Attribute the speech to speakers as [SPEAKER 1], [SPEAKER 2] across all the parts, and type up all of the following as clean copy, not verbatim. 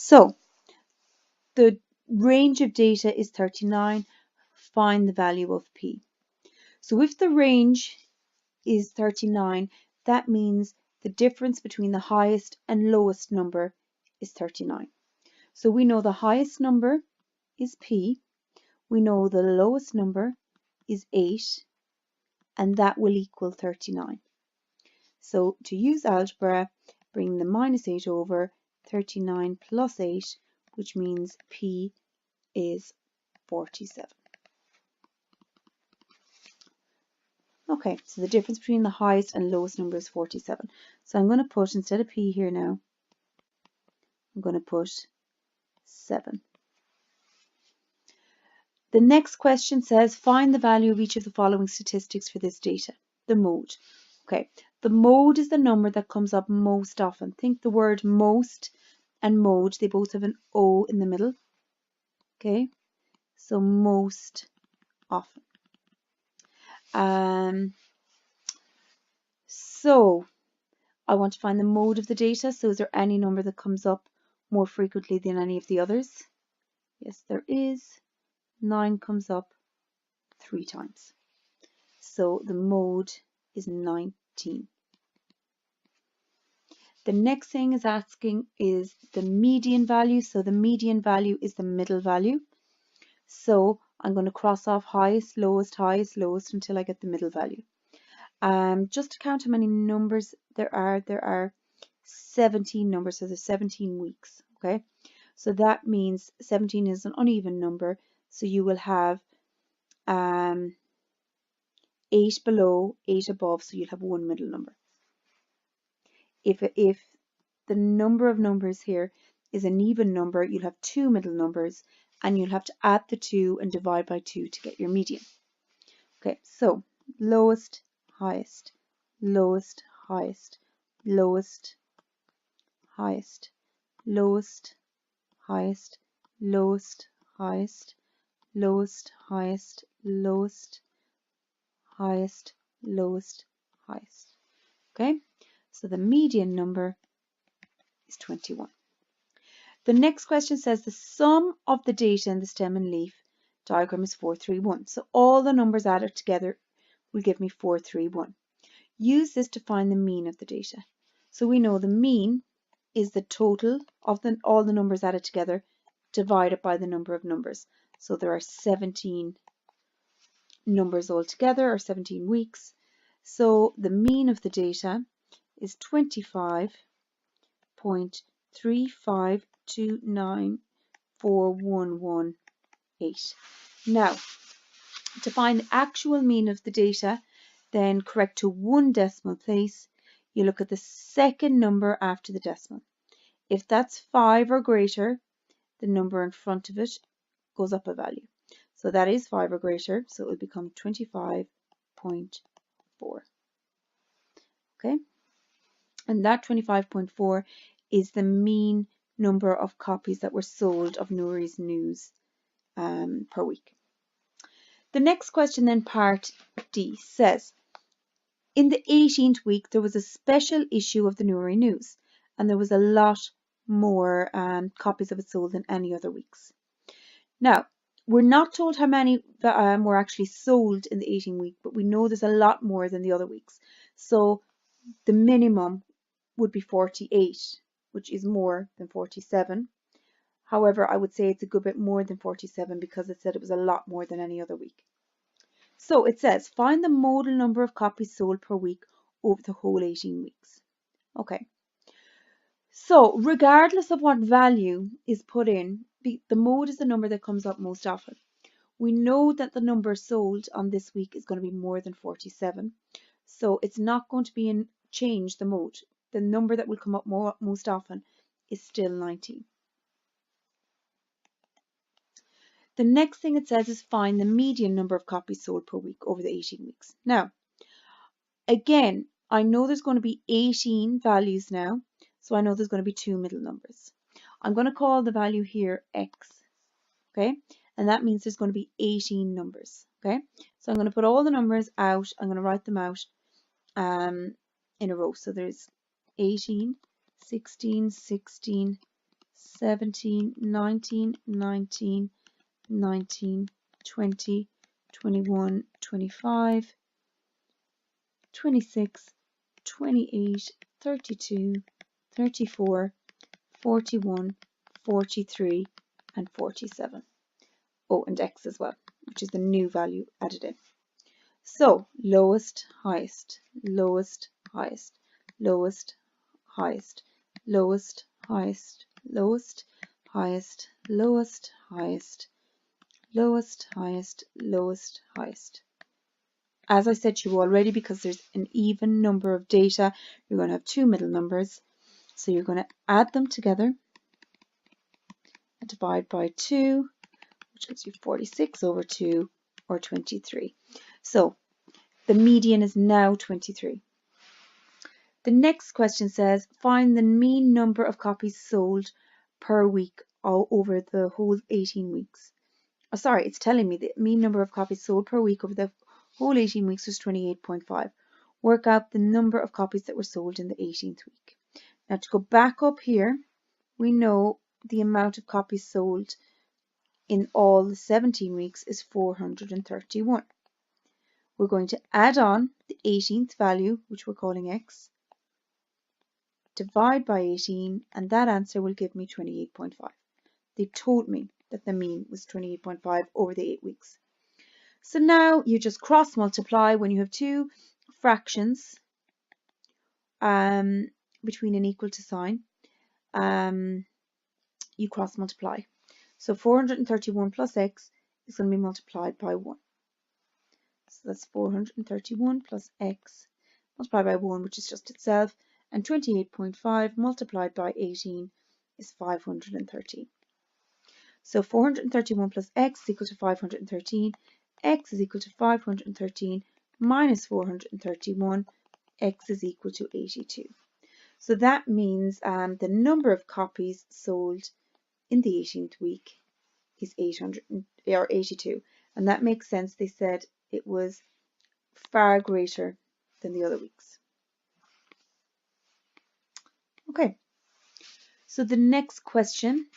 [SPEAKER 1] So the range of data is 39. Find the value of P. So if the range is 39, that means the difference between the highest and lowest number is 39. So we know the highest number is P, we know the lowest number is 8, and that will equal 39. So to use algebra, bring the minus 8 over, 39 plus 8, which means P is 47. Okay, so the difference between the highest and lowest number is 47. So I'm going to put, instead of P here now, I'm going to put 7. The next question says, find the value of each of the following statistics for this data. The mode. Okay, the mode is the number that comes up most often. Think the word most and mode, they both have an O in the middle. Okay, so most often. So I want to find the mode of the data. So is there any number that comes up more frequently than any of the others? Yes, there is. 9 comes up 3 times. So the mode is 19. The next thing is asking is the median value. So the median value is the middle value. So I'm going to cross off highest, lowest until I get the middle value. Just to count how many numbers there are 17 numbers, so there's 17 weeks, okay? So that means 17 is an uneven number, so you will have 8 below, 8 above, so you'll have one middle number. If the number of numbers here is an even number, you'll have 2 middle numbers, and you'll have to add the 2 and divide by 2 to get your median. Okay, so lowest, highest, lowest, highest, lowest, highest, lowest, highest, lowest, highest, lowest, highest, lowest, highest, lowest, highest. Okay, so the median number is 21. The next question says the sum of the data in the stem and leaf diagram is 431. So all the numbers added together will give me 431. Use this to find the mean of the data. So we know the mean is the total of all the numbers added together divided by the number of numbers. So there are 17 numbers altogether, or 17 weeks. So the mean of the data is 25.3529411. Now, to find the actual mean of the data, then correct to one decimal place, you look at the second number after the decimal. If that's 5 or greater, the number in front of it goes up a value. So that is 5 or greater, so it will become 25.4. Okay, and that 25.4 is the mean number of copies that were sold of Nouri's News per week. The next question then, part D, says, in the 18th week there was a special issue of the Nouri News, and there was a lot more copies of it sold than any other weeks. Now, we're not told how many were actually sold in the 18th week, but we know there's a lot more than the other weeks. So the minimum would be 48, which is more than 47. However, I would say it's a good bit more than 47 because it said it was a lot more than any other week. So it says, find the modal number of copies sold per week over the whole 18 weeks. Okay. So regardless of what value is put in, the mode is the number that comes up most often. We know that the number sold on this week is going to be more than 47. So it's not going to be change the mode. The number that will come up most often is still 19. The next thing it says is find the median number of copies sold per week over the 18 weeks. Now, again, I know there's going to be 18 values now, so I know there's going to be 2 middle numbers. I'm going to call the value here X, okay? And that means there's going to be 18 numbers, okay? So I'm going to put all the numbers out. I'm going to write them out in a row. So there's 18, 16, 16, 17, 19, 19, 19, 20, 21, 25, 26, 28, 32, 34, 41, 43, and 47. Oh, and X as well, which is the new value added in. So lowest, highest, lowest, highest, lowest, highest, lowest, highest, lowest, highest, lowest, highest, lowest, highest, lowest, highest. As I said to you already, because there's an even number of data, you're going to have two middle numbers. So you're going to add them together and divide by 2, which gives you 46 over 2, or 23. So the median is now 23. The next question says, find the mean number of copies sold per week over the whole 18 weeks. Oh, sorry, it's telling me the mean number of copies sold per week over the whole 18 weeks was 28.5. Work out the number of copies that were sold in the 18th week. Now to go back up here, we know the amount of copies sold in all the 17 weeks is 431. We're going to add on the 18th value, which we're calling X, divide by 18, and that answer will give me 28.5. They told me that the mean was 28.5 over the 8 weeks. So now you just cross multiply when you have two fractions between an equal to sign. You cross multiply. So 431 plus X is going to be multiplied by 1. So that's 431 plus X multiplied by 1, which is just itself, and 28.5 multiplied by 18 is 513. So 431 plus X is equal to 513. X is equal to 513 minus 431. X is equal to 82. So that means the number of copies sold in the 18th week is 82. And that makes sense. They said it was far greater than the other weeks. Okay, so the next question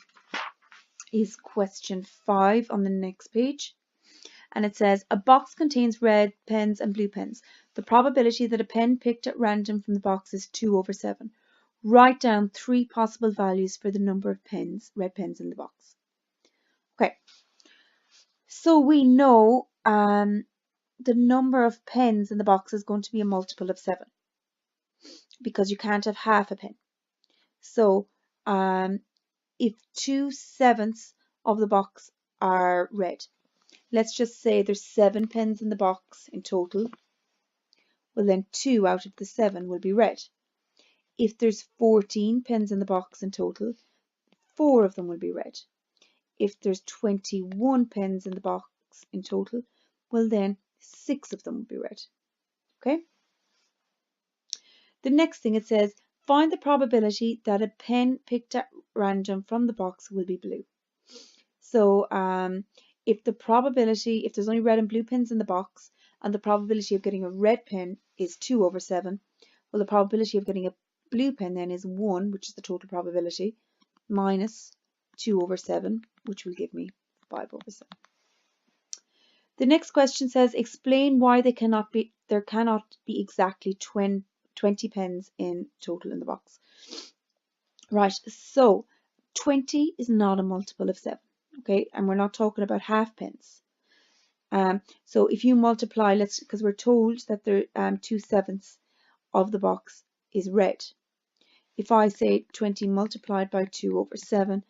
[SPEAKER 1] is question 5 on the next page. And it says, a box contains red pens and blue pens. The probability that a pen picked at random from the box is 2 over 7. Write down 3 possible values for the number of pens, red pens in the box. Okay, so we know the number of pens in the box is going to be a multiple of 7 because you can't have half a pen. So if 2/7 of the box are red, let's just say there's 7 pens in the box in total. Well, then 2 out of the 7 will be red. If there's 14 pens in the box in total, 4 of them will be red. If there's 21 pens in the box in total, well then 6 of them will be red. Okay? The next thing it says, find the probability that a pen picked at random from the box will be blue. So if there's only red and blue pens in the box, and the probability of getting a red pen is 2 over 7, well, the probability of getting a blue pen then is 1, which is the total probability, minus 2 over 7, which will give me 5 over 7. The next question says, explain why there cannot be exactly 20 pens in total in the box. Right, so 20 is not a multiple of 7, okay, and we're not talking about half pence. So if you multiply, because we're told that the 2/7 of the box is red. If I say 20 multiplied by 2 over 7,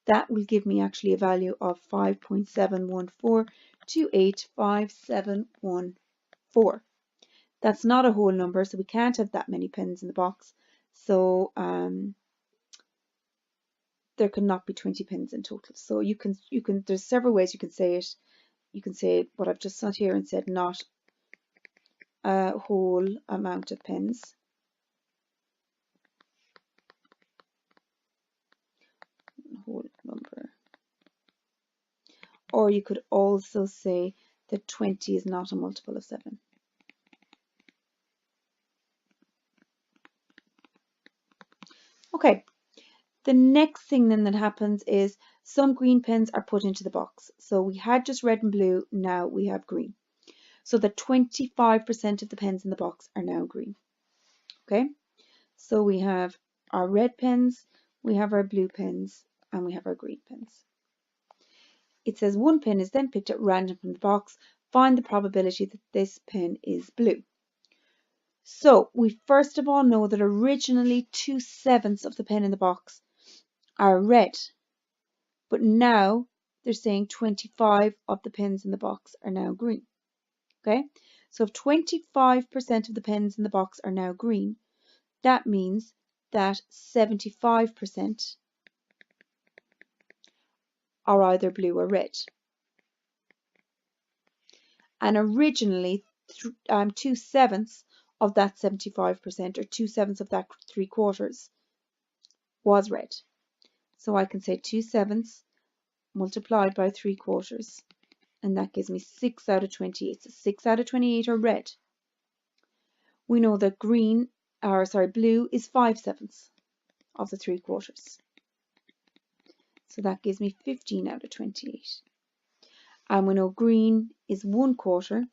[SPEAKER 1] that will give me actually a value of 5.714285714. That's not a whole number, so we can't have that many pens in the box. So there cannot be 20 pens in total. So you can there's several ways you can say it. You can say what I've just said here and said not a whole amount of pens. Whole number. Or you could also say that 20 is not a multiple of 7. Okay, The next thing then that happens is some green pens are put into the box. So we had just red and blue, now we have green. So that 25% of the pens in the box are now green. Okay, so we have our red pens, we have our blue pens, and we have our green pens. It says one pen is then picked at random from the box. Find the probability that this pen is blue. So we first of all know that originally 2/7 of the pen in the box are red, but now they're saying 25 of the pens in the box are now green. Okay, so if 25% of the pens in the box are now green, that means that 75% are either blue or red. And originally 2/7 of that 75%, or 2/7 of that 3/4, was red. So I can say 2/7 multiplied by 3/4, and that gives me 6 out of 28. So 6 out of 28 are red. We know that blue is 5/7 of the 3/4. So that gives me 15 out of 28. And we know green is 1/4,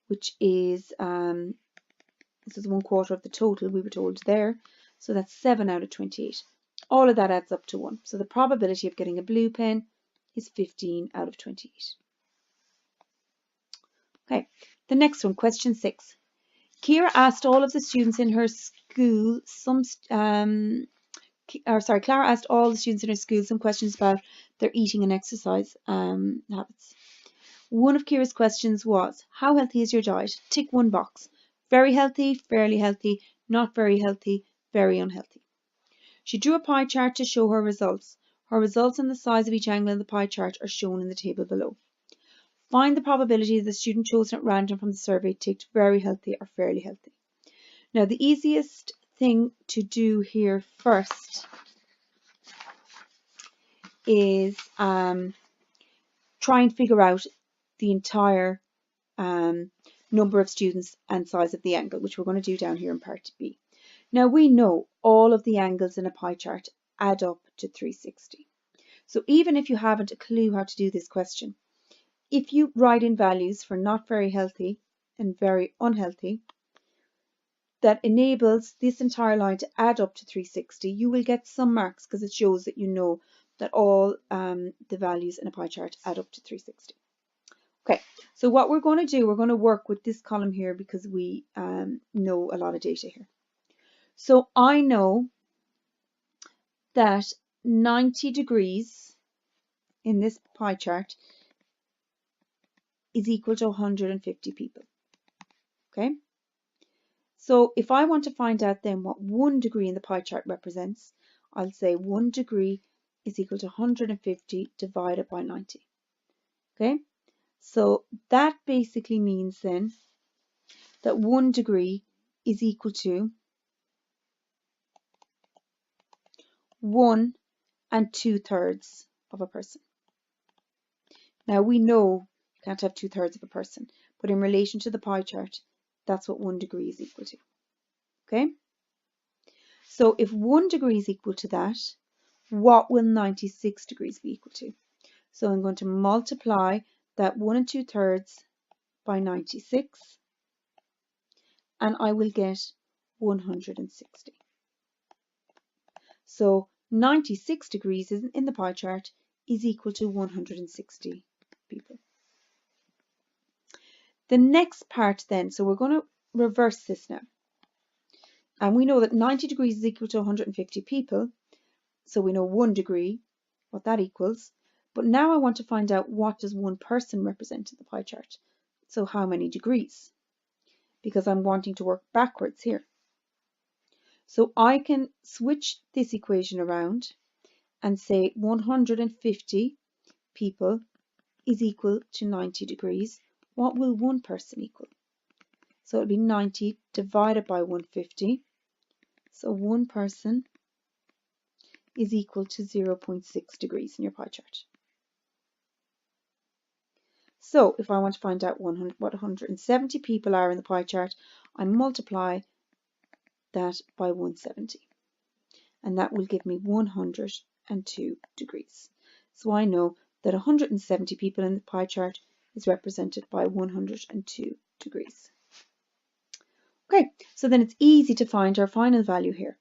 [SPEAKER 1] which is, this is 1/4 of the total we were told there. So that's 7 out of 28. All of that adds up to 1. So the probability of getting a blue pen is 15 out of 28. Okay, the next one, question 6. Kira asked all of the students in her school Clara asked all the students in her school some questions about their eating and exercise habits. One of Kira's questions was, how healthy is your diet? Tick one box. Very healthy, fairly healthy, not very healthy, very unhealthy. She drew a pie chart to show her results. Her results and the size of each angle in the pie chart are shown in the table below. Find the probability the student chosen at random from the survey ticked very healthy or fairly healthy. Now the easiest thing to do here first is try and figure out the entire number of students and size of the angle, which we're going to do down here in part B. Now we know all of the angles in a pie chart add up to 360. So even if you haven't a clue how to do this question, if you write in values for not very healthy and very unhealthy, that enables this entire line to add up to 360, you will get some marks because it shows that you know that all the values in a pie chart add up to 360. Okay, so what we're going to do, we're going to work with this column here because we know a lot of data here. So I know that 90 degrees in this pie chart is equal to 150 people. Okay, so if I want to find out then what 1 degree in the pie chart represents, I'll say 1 degree is equal to 150 divided by 90. Okay, so that basically means then that 1 degree is equal to 1 2/3 of a person. Now we know you can't have 2/3 of a person, but in relation to the pie chart, that's what 1 degree is equal to. Okay, so if 1 degree is equal to that, what will 96 degrees be equal to? So I'm going to multiply that 1 2/3 by 96, and I will get 160. So 96 degrees in the pie chart is equal to 160 people. The next part then, so we're going to reverse this now. And we know that 90 degrees is equal to 150 people. So we know 1 degree, what that equals. But now I want to find out what does 1 person represent in the pie chart. So how many degrees? Because I'm wanting to work backwards here. So I can switch this equation around and say 150 people is equal to 90 degrees. What will 1 person equal? So it'll be 90 divided by 150. So 1 person is equal to 0.6 degrees in your pie chart. So if I want to find out what 170 people are in the pie chart, I multiply that by 170. and that will give me 102 degrees. So I know that 170 people in the pie chart is represented by 102 degrees. Okay, so then it's easy to find our final value here.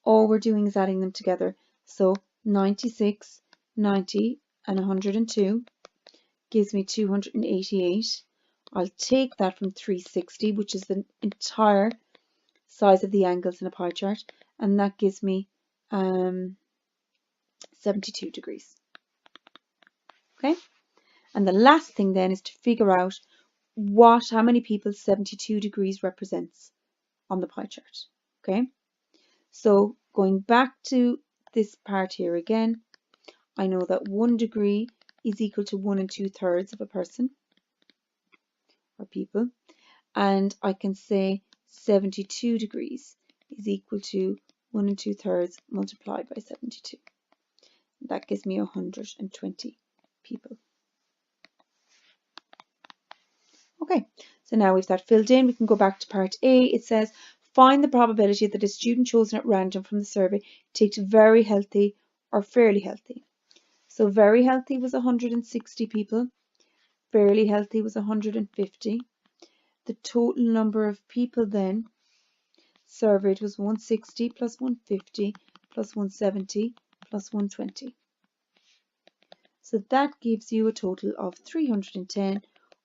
[SPEAKER 1] All we're doing is adding them together. So 96, 90, and 102 gives me 288. I'll take that from 360, which is the entire size of the angles in a pie chart, and that gives me 72 degrees. Okay, and the last thing then is to figure out how many people 72 degrees represents on the pie chart. Okay, so going back to this part here again, I know that 1 degree is equal to 1 2/3 of a person or people, and I can say 72 degrees is equal to 1 2/3 multiplied by 72. That gives me 120 people. Okay, so now we've that filled in, we can go back to part A. It says, find the probability that a student chosen at random from the survey takes very healthy or fairly healthy. So very healthy was 160 people, fairly healthy was 150. The total number of people then surveyed was 160 plus 150 plus 170 plus 120. So that gives you a total of 310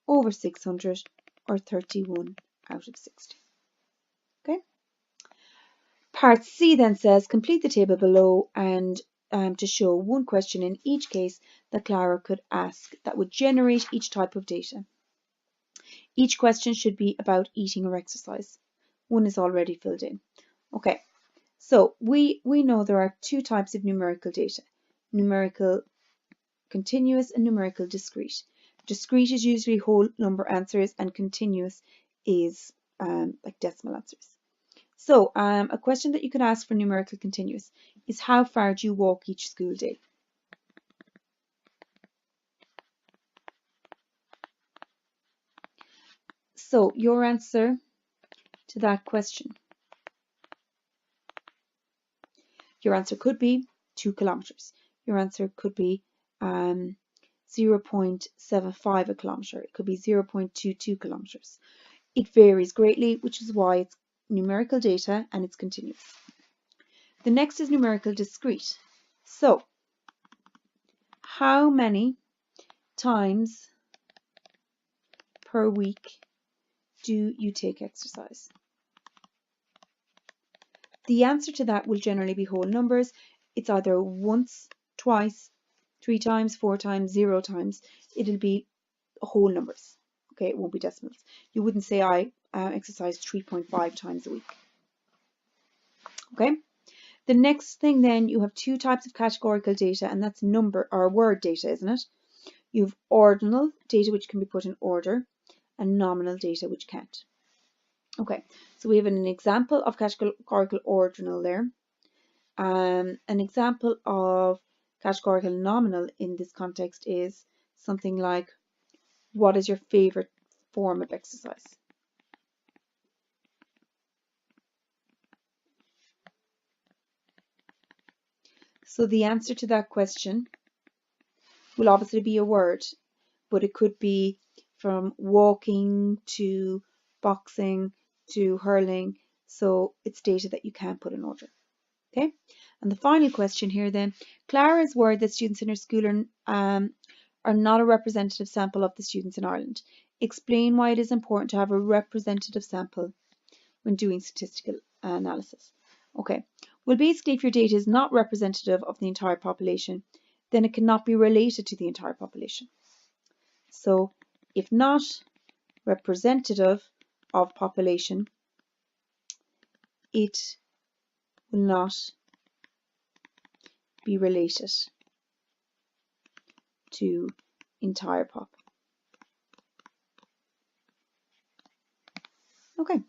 [SPEAKER 1] over 600, or 31 out of 60. Okay. Part C then says, complete the table below and to show one question in each case that Clara could ask that would generate each type of data. Each question should be about eating or exercise. One is already filled in. Okay, so we know there are two types of numerical data, numerical continuous and numerical discrete. Discrete is usually whole number answers and continuous is like decimal answers. So a question that you could ask for numerical continuous is, how far do you walk each school day? So your answer to that question, your answer could be 2 kilometers. Your answer could be 0.75 a kilometer. It could be 0.22 kilometers. It varies greatly, which is why it's numerical data and it's continuous. The next is numerical discrete. So, how many times per week do you take exercise? The answer to that will generally be whole numbers. It's either once, twice, 3 times, 4 times, 0 times. It'll be whole numbers. Okay, it won't be decimals. You wouldn't say I exercise 3.5 times a week. Okay. The next thing then, you have two types of categorical data, and that's number or word data, isn't it? You have ordinal data, which can be put in order, and nominal data, which can't. Okay, so we have an example of categorical ordinal there. An example of categorical nominal in this context is something like, what is your favorite form of exercise? So the answer to that question will obviously be a word, but it could be from walking to boxing to hurling. So it's data that you can't put in order. Okay, and the final question here then, Clara is worried that students in her school are not a representative sample of the students in Ireland. Explain why it is important to have a representative sample when doing statistical analysis. Okay, well basically if your data is not representative of the entire population, then it cannot be related to the entire population. So if not representative of population, it will not be related to entire pop. Okay.